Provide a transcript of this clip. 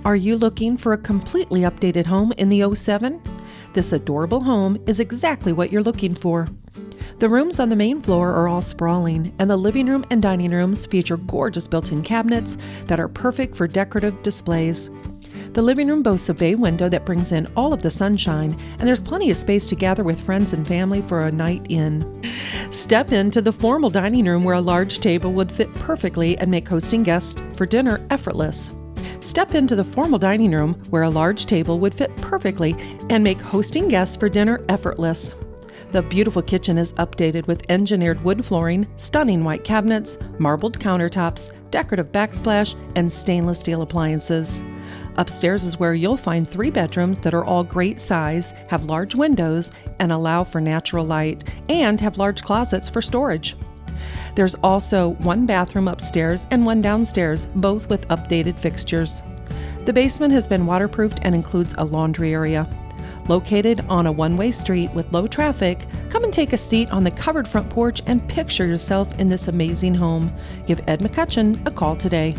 Are you looking for a completely updated home in the '07? This adorable home is exactly what you're looking for. The rooms on the main floor are all sprawling, and the living room and dining rooms feature gorgeous built-in cabinets that are perfect for decorative displays. The living room boasts a bay window that brings in all of the sunshine, and there's plenty of space to gather with friends and family for a night in. Step into the formal dining room where a large table would fit perfectly and make hosting guests for dinner effortless. Step into the formal dining room where a large table would fit perfectly and make hosting guests for dinner effortless. The beautiful kitchen is updated with engineered wood flooring, stunning white cabinets, marbled countertops, decorative backsplash, and stainless steel appliances. Upstairs is where you'll find 3 bedrooms that are all great size, have large windows, and allow for natural light, and have large closets for storage. There's also 1 bathroom upstairs and 1 downstairs, both with updated fixtures. The basement has been waterproofed and includes a laundry area. Located on a one-way street with low traffic, come and take a seat on the covered front porch and picture yourself in this amazing home. Give Ed McCutcheon a call today.